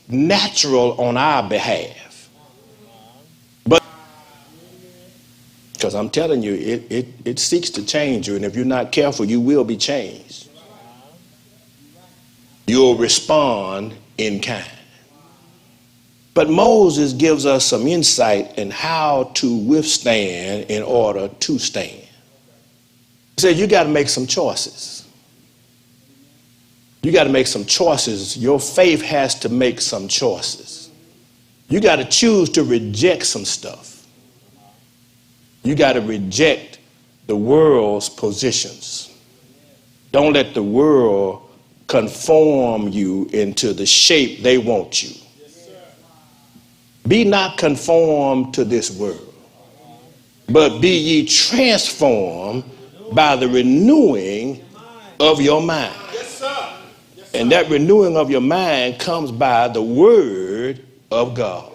natural on our behalf. But because I'm telling you, it seeks to change you, and if you're not careful, you will be changed. You'll respond in kind. But Moses gives us some insight in how to withstand in order to stand. He said, you got to make some choices. You got to make some choices. Your faith has to make some choices. You got to choose to reject some stuff. You got to reject the world's positions. Don't let the world conform you into the shape they want you. Be not conformed to this world, but be ye transformed by the renewing of your mind. And that renewing of your mind comes by the word of God.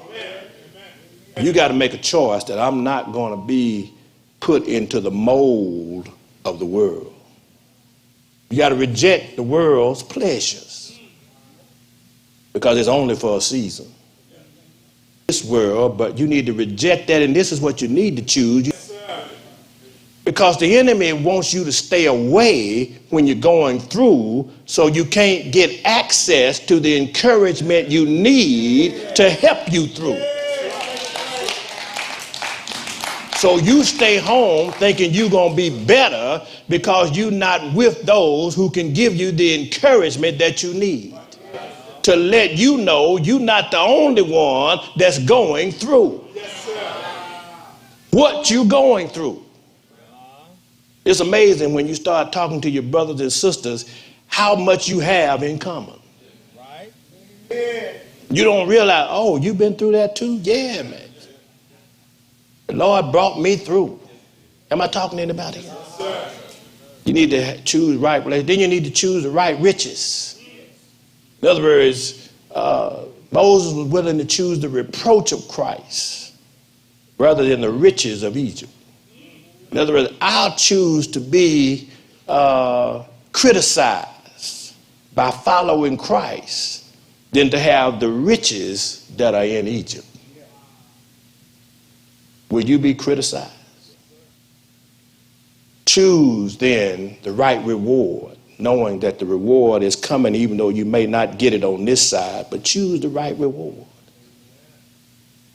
You got to make a choice that I'm not going to be put into the mold of the world. You got to reject the world's pleasures because it's only for a season. This world, but you need to reject that, and this is what you need to choose. Because the enemy wants you to stay away when you're going through, so you can't get access to the encouragement you need to help you through. So you stay home thinking you're going to be better because you're not with those who can give you the encouragement that you need to let you know you're not the only one that's going through what you're going through. It's amazing when you start talking to your brothers and sisters how much you have in common. You don't realize, oh, you've been through that too? Yeah, man. The Lord brought me through. Am I talking to anybody? You need to choose right relations. Then you need to choose the right riches. In other words, Moses was willing to choose the reproach of Christ rather than the riches of Egypt. In other words, I'll choose to be criticized by following Christ than to have the riches that are in Egypt. Will you be criticized? Choose then the right reward, knowing that the reward is coming even though you may not get it on this side, but choose the right reward.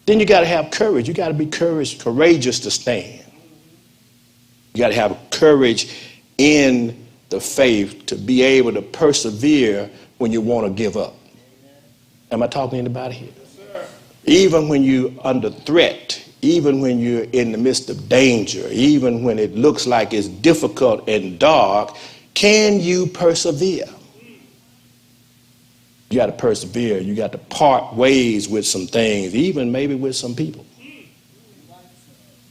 Then you got to have courage. You got to be courageous to stand. You got to have courage in the faith to be able to persevere when you want to give up. Am I talking to anybody here? Even when you're under threat, even when you're in the midst of danger, even when it looks like it's difficult and dark, can you persevere? You got to persevere. You got to part ways with some things, even maybe with some people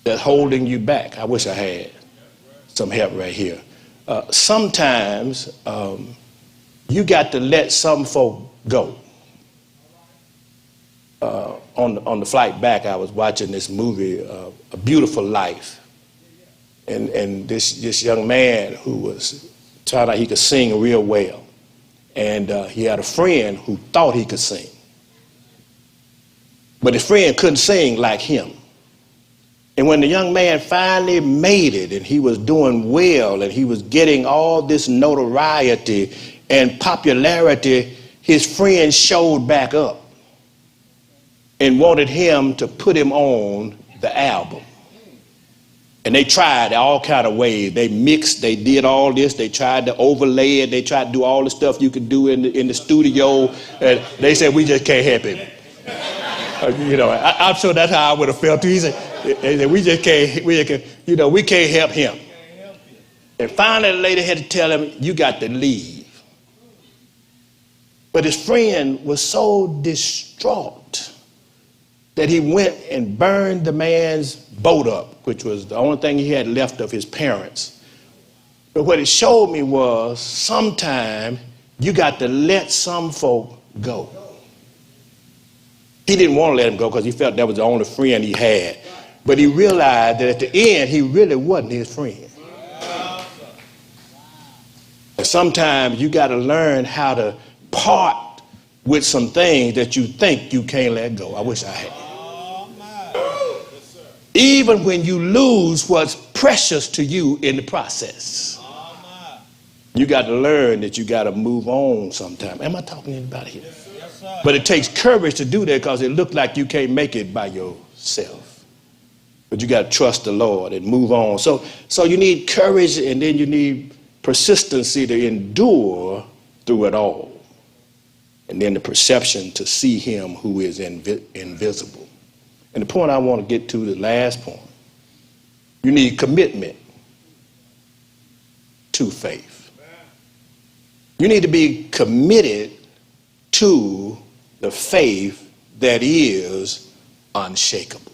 that's holding you back. I wish I had some help right here. Sometimes you got to let some folk go. On the flight back, I was watching this movie, A Beautiful Life. And this young man who was turned out he could sing real well. And he had a friend who thought he could sing. But his friend couldn't sing like him. And when the young man finally made it and he was doing well and he was getting all this notoriety and popularity, his friend showed back up and wanted him to put him on the album. And they tried all kind of ways. They mixed, they did all this, they tried to overlay it, they tried to do all the stuff you could do in the studio. And they said, we just can't help him. I'm sure that's how I would have felt too. He said, we just can't, we can't help him. And finally the lady had to tell him, you got to leave. But his friend was so distraught that he went and burned the man's boat up, which was the only thing he had left of his parents. But what it showed me was sometimes you got to let some folk go. He didn't want to let him go because he felt that was the only friend he had. But he realized that at the end, he really wasn't his friend. And sometimes you got to learn how to part with some things that you think you can't let go. I wish I had. Even when you lose what's precious to you in the process, you got to learn that you got to move on sometime. Am I talking to anybody here? But it takes courage to do that, because it looks like you can't make it by yourself. But you got to trust the Lord and move on. So you need courage, and then you need persistency to endure through it all. And then the perception to see him who is invisible. And the point I want to get to, the last point, you need commitment to faith. You need to be committed to the faith that is unshakable.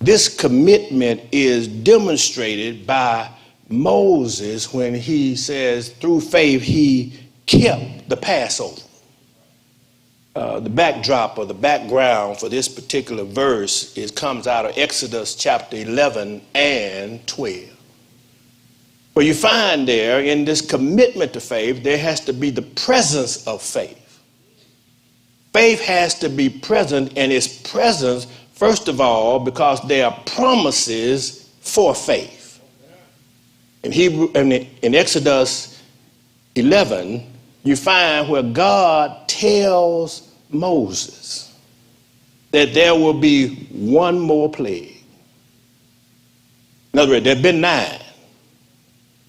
This commitment is demonstrated by Moses when he says through faith he kept the Passover. The backdrop or the background for this particular verse comes out of Exodus chapter 11 and 12. Where you find there in this commitment to faith, there has to be the presence of faith. Faith has to be present, and its presence, first of all, because there are promises for faith. In Exodus 11, you find where God tells Moses that there will be one more plague. In other words, there have been 9.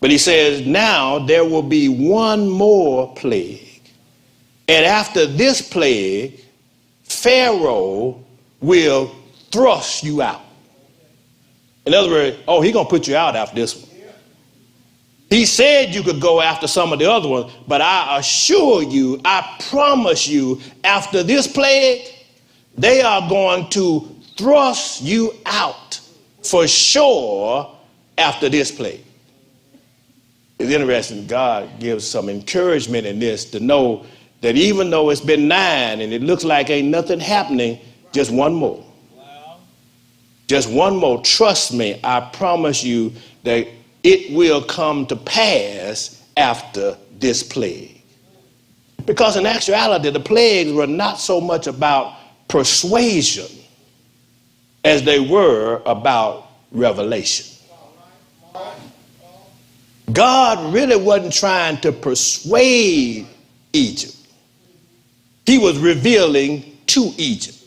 But he says now there will be one more plague. And after this plague, Pharaoh will thrust you out. In other words, he's going to put you out after this one. He said you could go after some of the other ones, but I assure you, I promise you, after this plague, they are going to thrust you out for sure after this plague. It's interesting, God gives some encouragement in this to know that even though it's been 9 and it looks like ain't nothing happening, just one more. Wow. Just one more. Trust me, I promise you that it will come to pass after this plague. Because in actuality, the plagues were not so much about persuasion as they were about revelation. God really wasn't trying to persuade Egypt. He was revealing to Egypt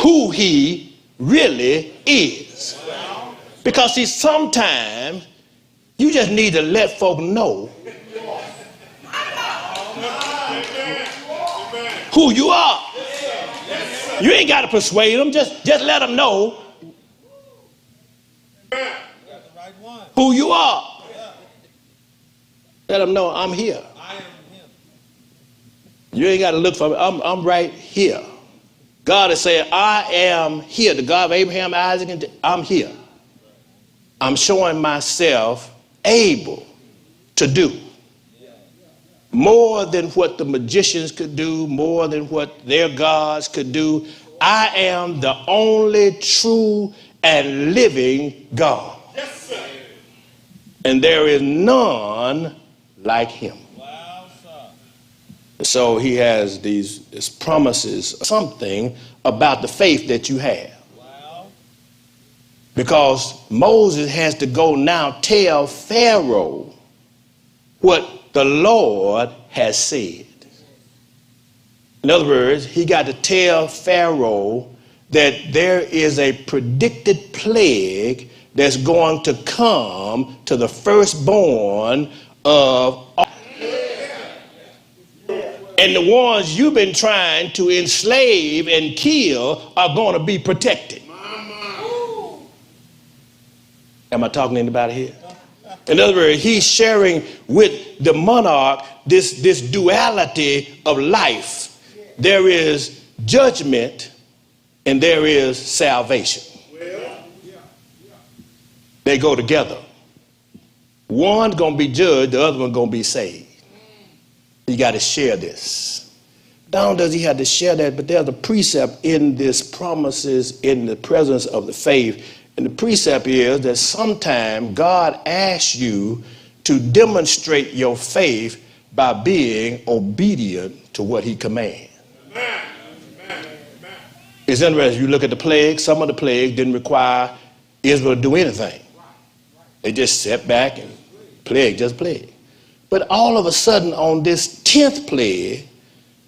who he really is. Because see, sometimes you just need to let folk know who you are. You ain't got to persuade them, just let them know who you are. Let them know I'm here. You ain't got to look for me. I'm right here. God is saying, I am here. The God of Abraham, Isaac, and I'm here. I'm showing myself able to do more than what the magicians could do, more than what their gods could do. I am the only true and living God. Yes, sir. And there is none like him. Wow, sir. So he has these promises, something about the faith that you have. Wow. Because Moses has to go now tell Pharaoh what the Lord has said. In other words, he got to tell Pharaoh that there is a predicted plague that's going to come to the firstborn of all. And the ones you've been trying to enslave and kill are going to be protected. Am I talking to anybody here? In other words, he's sharing with the monarch this duality of life. There is judgment and there is salvation. They go together. One's going to be judged, the other one's going to be saved. You got to share this. Not only does he have to share that, but there's a precept in this promises in the presence of the faith. And the precept is that sometime God asks you to demonstrate your faith by being obedient to what he commands. It's interesting, you look at the plagues, some of the plagues didn't require Israel to do anything. They just sat back and plague, just plague. But all of a sudden on this 10th plague,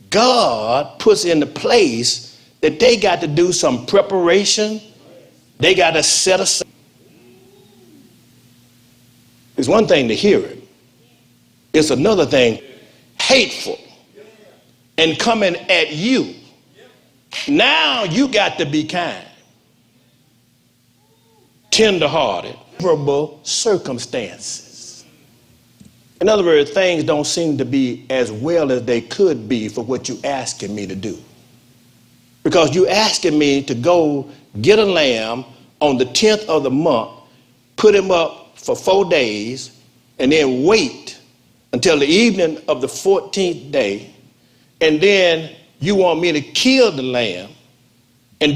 God puts into place that they got to do some preparation. They got to set aside. It's one thing to hear it. It's another thing, hateful and coming at you. Now you got to be kind, tender-hearted, favorable circumstances. In other words, things don't seem to be as well as they could be for what you're asking me to do. Because you're asking me to go get a lamb on the 10th of the month, put him up for 4 days, and then wait until the evening of the 14th day, and then you want me to kill the lamb and do